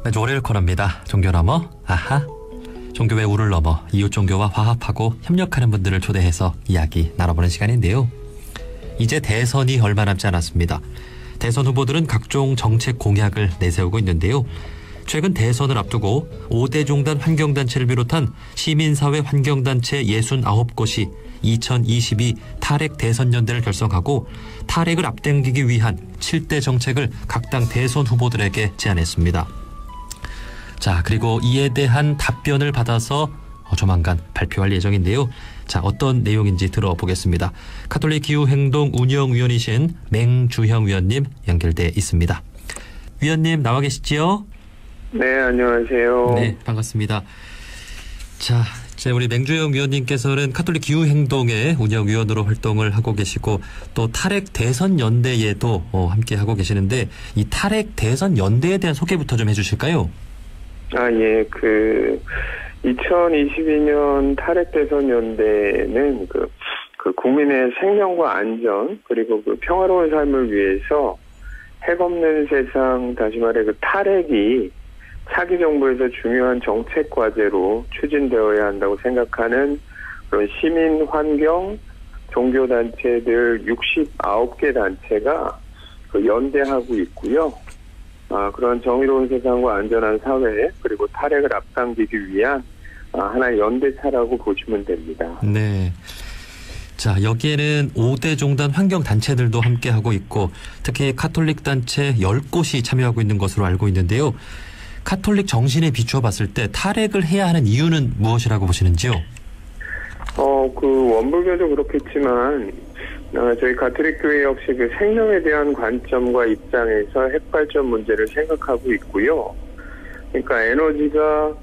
매주 월요일 코너입니다. 종교 넘어 아하. 종교의 우를 넘어 이웃 종교와 화합하고 협력하는 분들을 초대해서 이야기 나눠보는 시간인데요. 이제 대선이 얼마 남지 않았습니다. 대선 후보들은 각종 정책 공약을 내세우고 있는데요. 최근 대선을 앞두고 5대 종단 환경단체를 비롯한 시민사회 환경단체 69곳이 2022 탈핵 대선연대를 결성하고 탈핵을 앞당기기 위한 7대 정책을 각 당 대선 후보들에게 제안했습니다. 자, 그리고 이에 대한 답변을 받아서 조만간 발표할 예정인데요. 자, 어떤 내용인지 들어보겠습니다. 가톨릭 기후행동 운영위원이신 맹주형 위원님 연결돼 있습니다. 위원님 나와 계시지요? 네, 안녕하세요. 네, 반갑습니다. 자, 이제 우리 맹주형 위원님께서는 가톨릭 기후행동의 운영위원으로 활동을 하고 계시고 또 탈핵 대선연대에도 함께 하고 계시는데 이 탈핵 대선연대에 대한 소개부터 좀 해주실까요? 예, 2022년 탈핵 대선연대는 그 국민의 생명과 안전 그리고 그 평화로운 삶을 위해서 핵 없는 세상, 다시 말해 그 탈핵이 차기 정부에서 중요한 정책 과제로 추진되어야 한다고 생각하는 그런 시민, 환경, 종교 단체들 69개 단체가 연대하고 있고요. 그런 정의로운 세상과 안전한 사회 그리고 탈핵을 앞당기기 위한 하나의 연대차라고 보시면 됩니다. 네. 자, 여기에는 5대 종단 환경단체들도 함께하고 있고 특히 카톨릭 단체 10곳이 참여하고 있는 것으로 알고 있는데요. 카톨릭 정신에 비추어 봤을 때 탈핵을 해야 하는 이유는 무엇이라고 보시는지요? 원불교도 그렇겠지만 저희 가톨릭 교회 역시 그 생명에 대한 관점과 입장에서 핵발전 문제를 생각하고 있고요. 그러니까 에너지가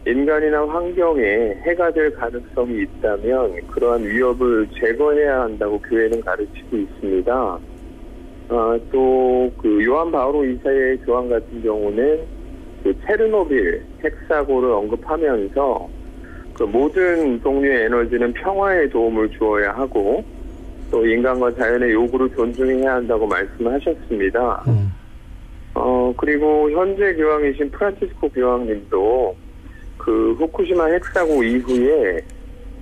인간이나 환경에 해가 될 가능성이 있다면 그러한 위협을 제거해야 한다고 교회는 가르치고 있습니다. 또 그 요한 바오로 2세의 교황 같은 경우는 그 체르노빌 핵사고를 언급하면서 그 모든 종류의 에너지는 평화에 도움을 주어야 하고 또 인간과 자연의 요구를 존중해야 한다고 말씀하셨습니다. 그리고 현재 교황이신 프란치스코 교황님도 그 후쿠시마 핵사고 이후에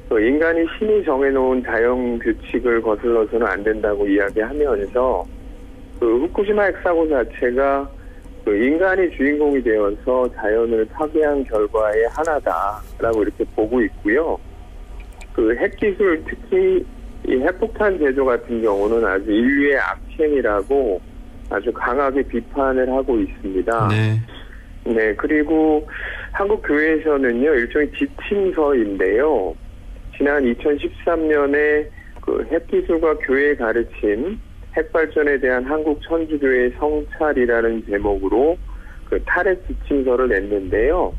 그 인간이 신이 정해놓은 자연 규칙을 거슬러서는 안 된다고 이야기하면서 그 후쿠시마 핵사고 자체가 그 인간이 주인공이 되어서 자연을 파괴한 결과의 하나다라고 이렇게 보고 있고요. 그 핵기술 특히 이 핵폭탄 제조 같은 경우는 아주 인류의 악행이라고 아주 강하게 비판을 하고 있습니다. 네. 네, 그리고 한국 교회에서는요, 일종의 지침서인데요. 지난 2013년에 그 핵기술과 교회의 가르침, 핵발전에 대한 한국 천주교의 성찰이라는 제목으로 그 탈핵 지침서를 냈는데요.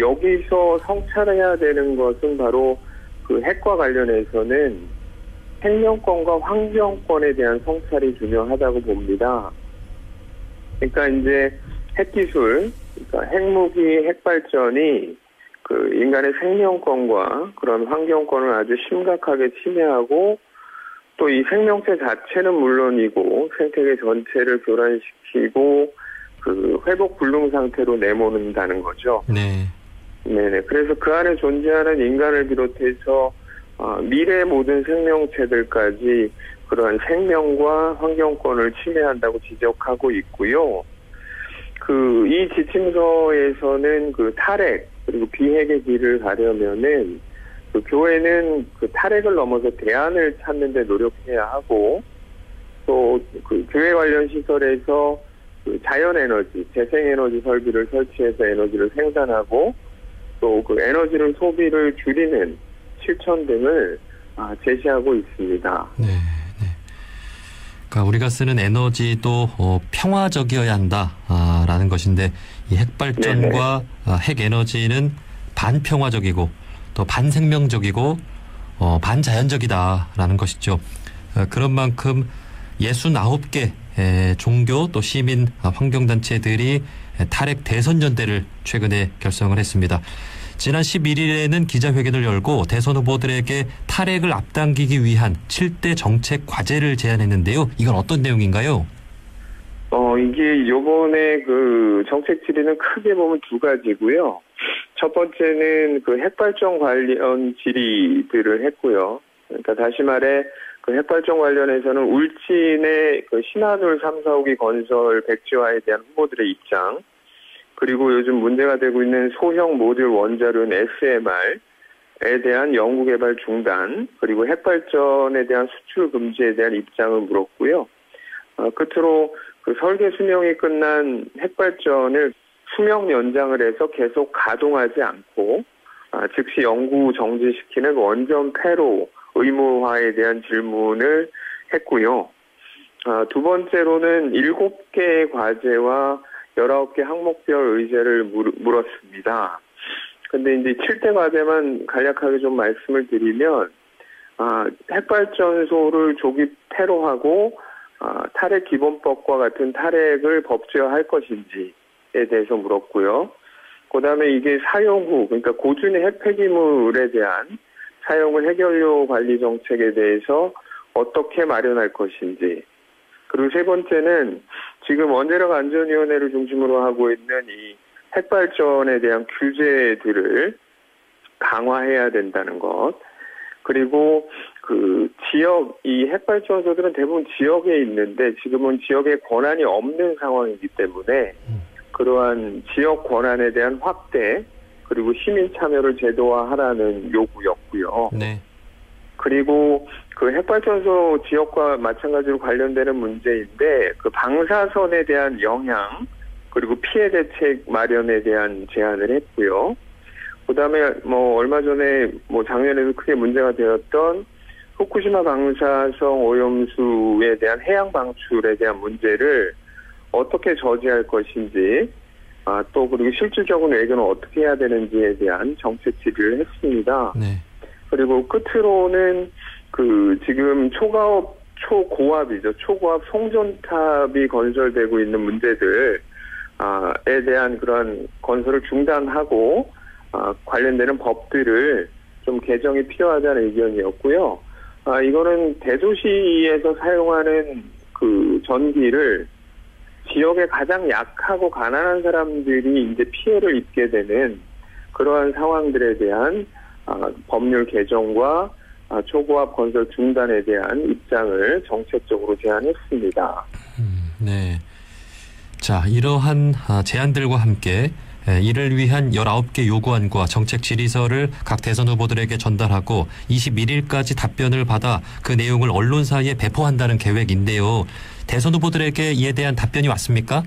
여기서 성찰해야 되는 것은 바로 그 핵과 관련해서는 생명권과 환경권에 대한 성찰이 중요하다고 봅니다. 그러니까 이제 핵기술, 그러니까 핵무기, 핵발전이 그 인간의 생명권과 그런 환경권을 아주 심각하게 침해하고 또 이 생명체 자체는 물론이고 생태계 전체를 교란시키고 그 회복 불능 상태로 내모는다는 거죠. 네. 네네. 그래서 그 안에 존재하는 인간을 비롯해서 미래 모든 생명체들까지 그러한 생명과 환경권을 침해한다고 지적하고 있고요. 이 지침서에서는 그 탈핵 그리고 비핵의 길을 가려면은 그 교회는 그 탈핵을 넘어서 대안을 찾는 데 노력해야 하고 또 그 교회 관련 시설에서 그 자연에너지, 재생에너지 설비를 설치해서 에너지를 생산하고 또 그 에너지를 소비를 줄이는 실천 등을 제시하고 있습니다. 네. 그러니까 우리가 쓰는 에너지도 평화적이어야 한다라는 것인데 이 핵발전과 핵에너지는 반평화적이고 또 반생명적이고 반자연적이다라는 것이죠. 그런 만큼 69개 종교 또 시민 환경단체들이 탈핵 대선연대를 최근에 결성을 했습니다. 지난 11일에는 기자회견을 열고 대선 후보들에게 탈핵을 앞당기기 위한 7대 정책 과제를 제안했는데요. 이건 어떤 내용인가요? 이게 요번에 그 정책 질의는 크게 보면 두 가지고요. 첫 번째는 그 핵발전 관련 질의들을 했고요. 그러니까 다시 말해 그 핵발전 관련해서는 울진의 그 신한울 3, 4호기 건설 백지화에 대한 후보들의 입장, 그리고 요즘 문제가 되고 있는 소형 모듈 원자로인 SMR에 대한 연구개발 중단, 그리고 핵발전에 대한 수출 금지에 대한 입장을 물었고요. 끝으로 그 설계 수명이 끝난 핵발전을 수명 연장을 해서 계속 가동하지 않고 즉시 연구 정지시키는 원전 폐로 의무화에 대한 질문을 했고요. 두 번째로는 7개의 과제와 19개 항목별 의제를 물었습니다. 근데 이제 7대 과제만 간략하게 좀 말씀을 드리면, 핵발전소를 조기 폐로하고, 탈핵 기본법과 같은 탈핵을 법제화할 것인지에 대해서 물었고요. 그 다음에 이게 사용 후, 그러니까 고준위 핵 폐기물에 대한 사용을 해결료 관리 정책에 대해서 어떻게 마련할 것인지. 그리고 세 번째는 지금 원자력 안전위원회를 중심으로 하고 있는 이 핵발전에 대한 규제들을 강화해야 된다는 것. 그리고 그 지역, 이 핵발전소들은 대부분 지역에 있는데 지금은 지역에 권한이 없는 상황이기 때문에 그러한 지역 권한에 대한 확대, 그리고 시민 참여를 제도화하라는 요구였고요. 네. 그리고 그 핵발전소 지역과 마찬가지로 관련되는 문제인데 그 방사선에 대한 영향, 그리고 피해 대책 마련에 대한 제안을 했고요. 그다음에 얼마 전에 작년에도 크게 문제가 되었던 후쿠시마 방사성 오염수에 대한 해양 방출에 대한 문제를 어떻게 저지할 것인지, 또 그리고 실질적인 외교는 어떻게 해야 되는지에 대한 정책 질의를 했습니다. 네. 그리고 끝으로는 그 지금 초고압이죠. 초고압 송전탑이 건설되고 있는 문제들에 대한 그런 건설을 중단하고 관련되는 법들을 좀 개정이 필요하다는 의견이었고요. 이거는 대도시에서 사용하는 그 전기를 지역의 가장 약하고 가난한 사람들이 이제 피해를 입게 되는 그러한 상황들에 대한 법률 개정과 초고압 건설 중단에 대한 입장을 정책적으로 제안했습니다. 네. 자, 이러한 제안들과 함께 이를 위한 19개 요구안과 정책 질의서를 각 대선 후보들에게 전달하고 21일까지 답변을 받아 그 내용을 언론사에 배포한다는 계획인데요. 대선 후보들에게 이에 대한 답변이 왔습니까?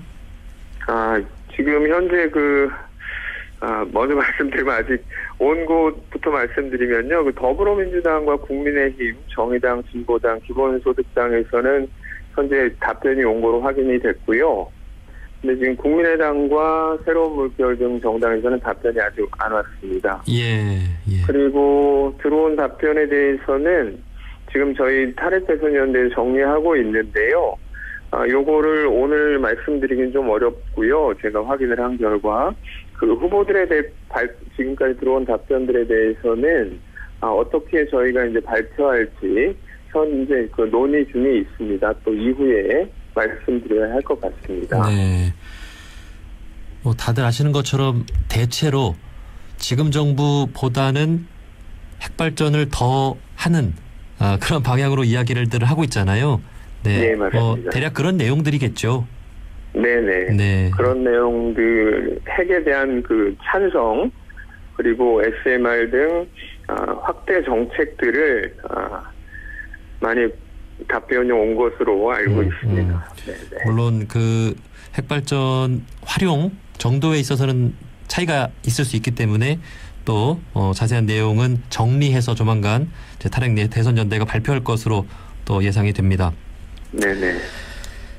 지금 현재 먼저 말씀드리면 아직 온 곳부터 말씀드리면요. 그 더불어민주당과 국민의힘, 정의당, 진보당, 기본소득당에서는 현재 답변이 온 거로 확인이 됐고요. 근데 지금 국민의당과 새로운 물결 등 정당에서는 답변이 아직 안 왔습니다. 예. 그리고 들어온 답변에 대해서는 지금 저희 탈핵대선위원회에 정리하고 있는데요. 요거를 오늘 말씀드리긴 좀 어렵고요. 제가 확인을 한 결과 그 후보들에 대해 지금까지 들어온 답변들에 대해서는 어떻게 저희가 이제 발표할지 현재 그 논의 중에 있습니다. 또 이후에 말씀드려야 할 것 같습니다. 네. 다들 아시는 것처럼 대체로 지금 정부보다는 핵발전을 더 하는 그런 방향으로 이야기를 하고 있잖아요. 네, 맞습니다. 대략 그런 내용들이겠죠. 네네. 네. 그런 내용들, 핵에 대한 그 찬성, 그리고 SMR 등 확대 정책들을 많이 답변이 온 것으로 알고 있습니다. 네네. 물론 그 핵발전 활용 정도에 있어서는 차이가 있을 수 있기 때문에 또 자세한 내용은 정리해서 조만간 탈핵 대선연대가 발표할 것으로 또 예상이 됩니다. 네네.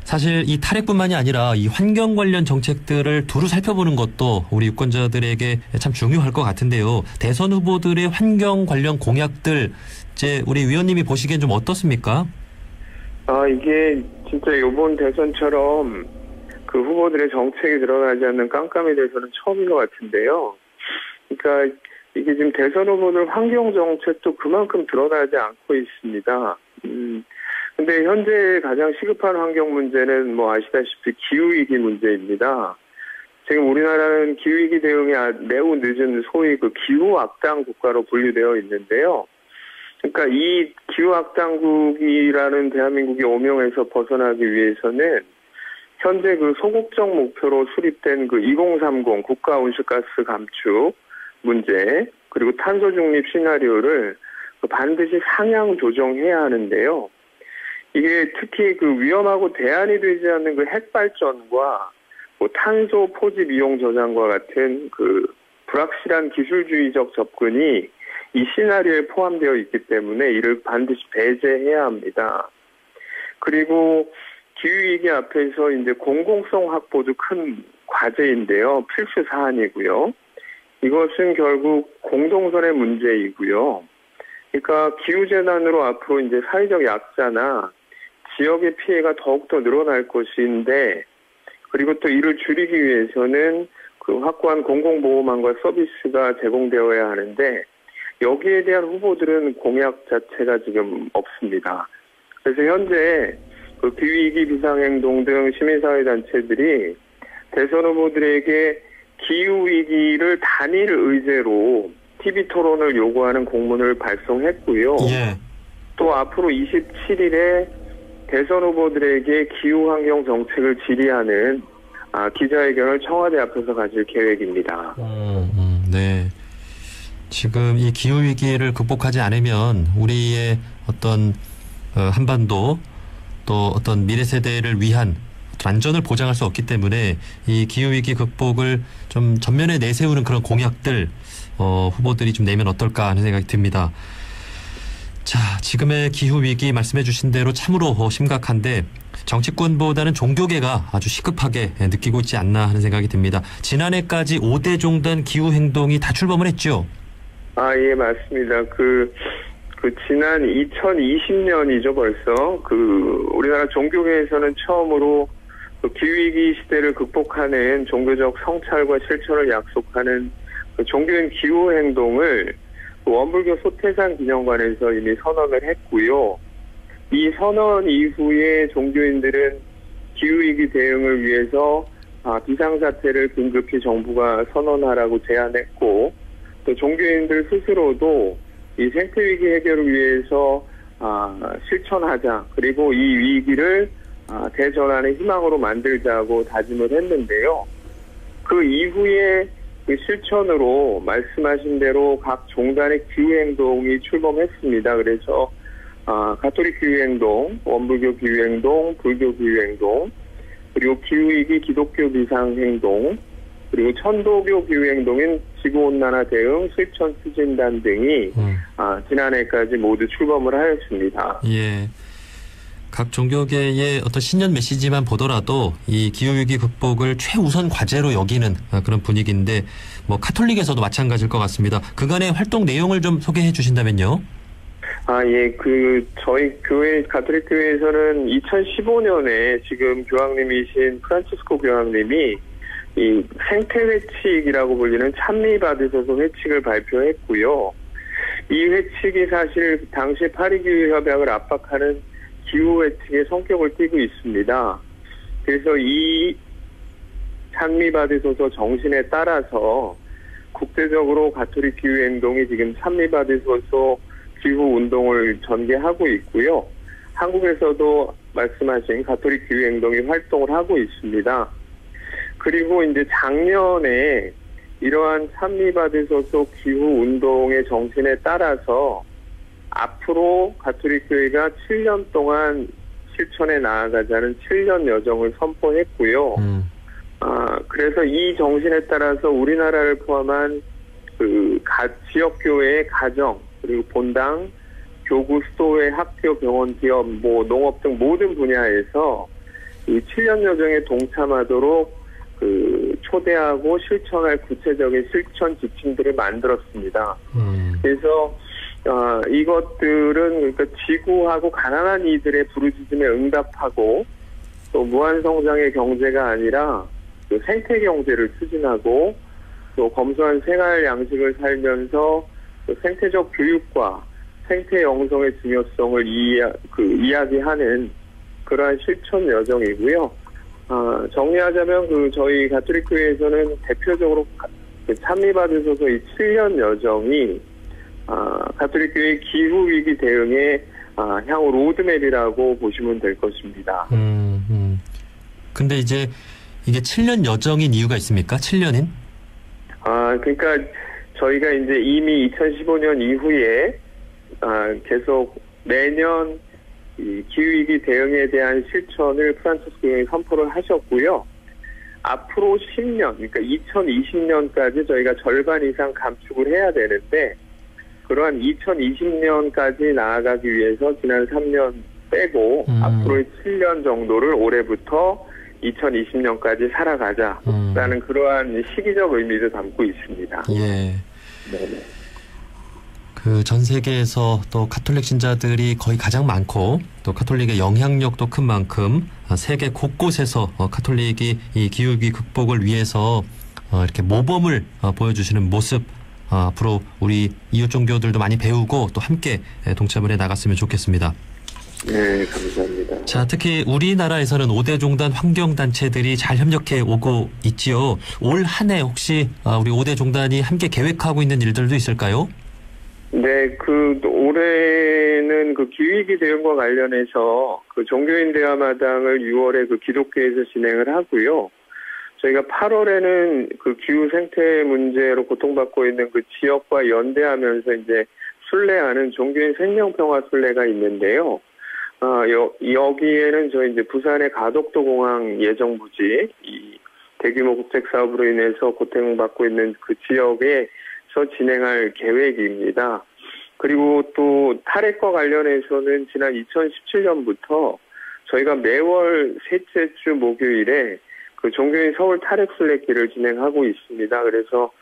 사실 이 탈핵뿐만이 아니라 이 환경 관련 정책들을 두루 살펴보는 것도 우리 유권자들에게 참 중요할 것 같은데요. 대선 후보들의 환경 관련 공약들 이제 우리 위원님이 보시기엔 좀 어떻습니까? 이게 진짜 이번 대선처럼 그 후보들의 정책이 드러나지 않는 깜깜이 대선은 처음인 것 같은데요. 그러니까 이게 지금 대선 후보들 환경 정책도 그만큼 드러나지 않고 있습니다. 근데 현재 가장 시급한 환경 문제는 뭐 아시다시피 기후위기 문제입니다. 지금 우리나라는 기후위기 대응이 매우 늦은 소위 그 기후악당 국가로 분류되어 있는데요. 그러니까 이 기후악당국이라는 대한민국의 오명에서 벗어나기 위해서는 현재 그 소극적 목표로 수립된 그 2030 국가 온실가스 감축 문제, 그리고 탄소 중립 시나리오를 반드시 상향 조정해야 하는데요. 이게 특히 그 위험하고 대안이 되지 않는 그 핵발전과 뭐 탄소 포집 이용 저장과 같은 그 불확실한 기술주의적 접근이 이 시나리오에 포함되어 있기 때문에 이를 반드시 배제해야 합니다. 그리고 기후위기 앞에서 이제 공공성 확보도 큰 과제인데요. 필수 사안이고요. 이것은 결국 공동선의 문제이고요. 그러니까 기후재난으로 앞으로 이제 사회적 약자나 지역의 피해가 더욱더 늘어날 것인데, 그리고 또 이를 줄이기 위해서는 그 확고한 공공보호망과 서비스가 제공되어야 하는데, 여기에 대한 후보들은 공약 자체가 지금 없습니다. 그래서 현재 그 기후위기 비상행동 등 시민사회단체들이 대선 후보들에게 기후위기를 단일 의제로 TV 토론을 요구하는 공문을 발송했고요. 예. 또 앞으로 27일에 대선 후보들에게 기후환경 정책을 질의하는 기자회견을 청와대 앞에서 가질 계획입니다. 네. 지금 이 기후위기를 극복하지 않으면 우리의 어떤 한반도 또 어떤 미래 세대를 위한 안전을 보장할 수 없기 때문에 이 기후위기 극복을 좀 전면에 내세우는 그런 공약들 후보들이 좀 내면 어떨까 하는 생각이 듭니다. 자, 지금의 기후위기 말씀해 주신 대로 참으로 심각한데 정치권보다는 종교계가 아주 시급하게 느끼고 있지 않나 하는 생각이 듭니다. 지난해까지 5대 종단 기후행동이 다 출범을 했죠? 예, 맞습니다. 지난 2020년이죠, 벌써. 우리나라 종교계에서는 처음으로 기후위기 시대를 극복하는 종교적 성찰과 실천을 약속하는 종교인 기후행동을 원불교 소태산 기념관에서 이미 선언을 했고요. 이 선언 이후에 종교인들은 기후위기 대응을 위해서 비상사태를 긴급히 정부가 선언하라고 제안했고, 또 종교인들 스스로도 이 생태위기 해결을 위해서 실천하자, 그리고 이 위기를 대전환의 희망으로 만들자고 다짐을 했는데요. 그 이후에 그 실천으로 말씀하신 대로 각 종단의 기후행동이 출범했습니다. 그래서 가톨릭 기후행동, 원불교 기후행동, 불교 기후행동, 그리고 기후위기 기독교 비상행동, 그리고 천도교 기후행동인 지구온난화 대응 실천 추진단 등이 지난해까지 모두 출범을 하였습니다. 예. 각 종교계의 어떤 신년 메시지만 보더라도 이 기후위기 극복을 최우선 과제로 여기는 그런 분위기인데, 뭐 카톨릭에서도 마찬가지일 것 같습니다. 그간의 활동 내용을 좀 소개해 주신다면요. 예. 저희 교회, 가톨릭 교회에서는 2015년에 지금 교황님이신 프란치스코 교황님이 이 생태회칙이라고 불리는 찬미받으소서 회칙을 발표했고요. 이 회칙이 사실 당시 파리기후협약을 압박하는 기후회칙의 성격을 띠고 있습니다. 그래서 이 찬미받으소서 정신에 따라서 국제적으로 가톨릭 기후행동이 지금 찬미받으소서 기후운동을 전개하고 있고요. 한국에서도 말씀하신 가톨릭 기후행동이 활동을 하고 있습니다. 그리고 이제 작년에 이러한 찬미받으소서 기후운동의 정신에 따라서 앞으로 가톨릭 교회가 7년 동안 실천해 나아가자는 7년 여정을 선포했고요. 그래서 이 정신에 따라서 우리나라를 포함한 지역교회의 가정, 그리고 본당, 교구, 수도회, 학교, 병원, 기업, 농업 등 모든 분야에서 이 7년 여정에 동참하도록 초대하고 실천할 구체적인 실천 지침들을 만들었습니다. 그래서 이것들은 그러니까 지구하고 가난한 이들의 부르짖음에 응답하고 또 무한성장의 경제가 아니라 생태 경제를 추진하고 또 검소한 생활 양식을 살면서 생태적 교육과 생태 영성의 중요성을 이야기하는 그러한 실천 여정이고요. 정리하자면 저희 가톨릭 교회에서는 대표적으로 찬미받으셔서 이 7년 여정이 가톨릭 교회 기후 위기 대응의 향후 로드맵이라고 보시면 될 것입니다. 근데 이제 이게 7년 여정인 이유가 있습니까? 7년인? 그러니까 저희가 이제 이미 2015년 이후에 계속 매년 이 기후위기 대응에 대한 실천을 프란치스코 교회에 선포를 하셨고요. 앞으로 10년, 그러니까 2020년까지 저희가 절반 이상 감축을 해야 되는데, 그러한 2020년까지 나아가기 위해서 지난 3년 빼고 앞으로의 7년 정도를 올해부터 2020년까지 살아가자라는 그러한 시기적 의미도 담고 있습니다. 예. 네네. 전 세계에서 또 가톨릭 신자들이 거의 가장 많고 또 가톨릭의 영향력도 큰 만큼 세계 곳곳에서 가톨릭이 이 기후위기 극복을 위해서 이렇게 모범을 보여주시는 모습 앞으로 우리 이웃 종교들도 많이 배우고 또 함께 동참을 해 나갔으면 좋겠습니다. 네, 감사합니다. 자, 특히 우리나라에서는 5대 종단 환경단체들이 잘 협력해 오고 있지요. 올 한 해 혹시 우리 5대 종단이 함께 계획하고 있는 일들도 있을까요? 네, 올해는 기후위기 대응과 관련해서 종교인 대화마당을 6월에 기독교에서 진행을 하고요. 저희가 8월에는 기후 생태 문제로 고통받고 있는 지역과 연대하면서 이제 순례하는 종교인 생명평화 순례가 있는데요. 여기에는 저희 이제 부산의 가덕도 공항 예정부지, 이 대규모 국책 사업으로 인해서 고통받고 있는 지역에서 진행할 계획입니다. 그리고 또 탈핵과 관련해서는 지난 2017년부터 저희가 매월 셋째 주 목요일에 종교인 서울 탈핵 순례길을 진행하고 있습니다. 그래서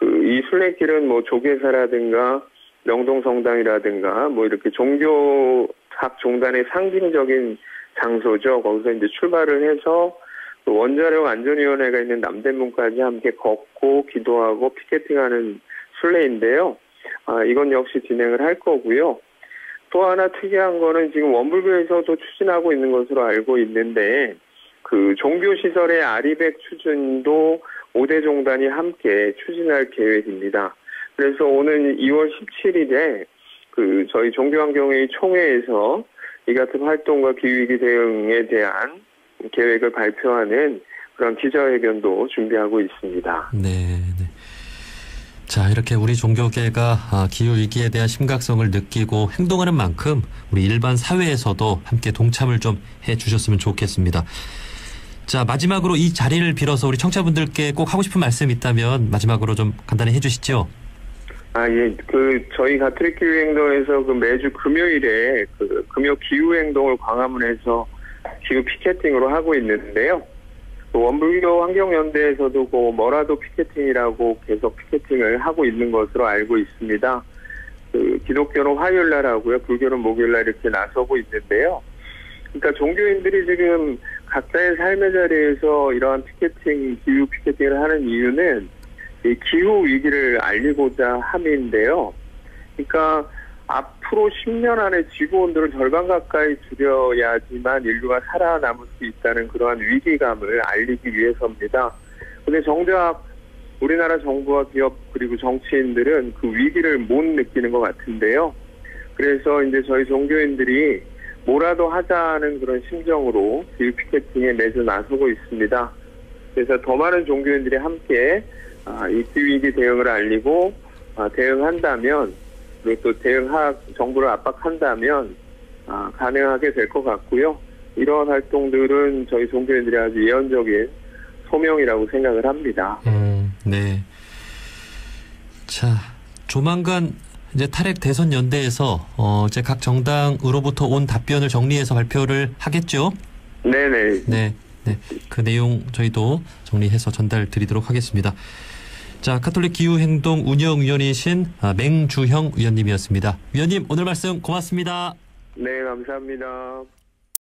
이 순례길은 조계사라든가 명동성당이라든가 이렇게 종교학 종단의 상징적인 장소죠. 거기서 이제 출발을 해서 원자력 안전위원회가 있는 남대문까지 함께 걷고 기도하고 피켓팅하는 순례인데요. 이건 역시 진행을 할 거고요. 또 하나 특이한 거는 지금 원불교에서도 추진하고 있는 것으로 알고 있는데 종교시설의 아리백 추진도 5대 종단이 함께 추진할 계획입니다. 그래서 오는 2월 17일에 저희 종교환경회의 총회에서 이 같은 활동과 기후위기 대응에 대한 계획을 발표하는 그런 기자회견도 준비하고 있습니다. 네. 자, 이렇게 우리 종교계가 기후위기에 대한 심각성을 느끼고 행동하는 만큼 우리 일반 사회에서도 함께 동참을 좀 해주셨으면 좋겠습니다. 자, 마지막으로 이 자리를 빌어서 우리 청취자분들께 꼭 하고 싶은 말씀 있다면 마지막으로 좀 간단히 해주시죠. 예. 저희 가톨릭 기후행동에서 매주 금요일에 금요 기후행동을 광화문에서 기후 피켓팅으로 하고 있는데요. 원불교 환경연대에서도 뭐라도 피켓팅이라고 계속 피켓팅을 하고 있는 것으로 알고 있습니다. 기독교는 화요일날 하고요. 불교는 목요일날 이렇게 나서고 있는데요. 그러니까 종교인들이 지금 각자의 삶의 자리에서 이러한 기후 피켓팅을 하는 이유는 이 기후 위기를 알리고자 함인데요. 그러니까 앞으로 10년 안에 지구 온도를 절반 가까이 줄여야지만 인류가 살아남을 수 있다는 그러한 위기감을 알리기 위해서입니다. 근데 정작 우리나라 정부와 기업 그리고 정치인들은 위기를 못 느끼는 것 같은데요. 그래서 이제 저희 종교인들이 뭐라도 하자는 그런 심정으로 기후 피켓팅에 매주 나서고 있습니다. 그래서 더 많은 종교인들이 함께 이 기후위기 대응을 알리고 대응한다면, 그리고 또 정부를 압박한다면 가능하게 될 것 같고요. 이런 활동들은 저희 종교인들이 아주 예언적인 소명이라고 생각을 합니다. 네. 자, 조만간 이제 탈핵 대선 연대에서 이제 각 정당으로부터 온 답변을 정리해서 발표를 하겠죠? 네네. 네. 그 내용 저희도 정리해서 전달 드리도록 하겠습니다. 자, 가톨릭 기후행동 운영위원이신 맹주형 위원님이었습니다. 위원님, 오늘 말씀 고맙습니다. 네, 감사합니다.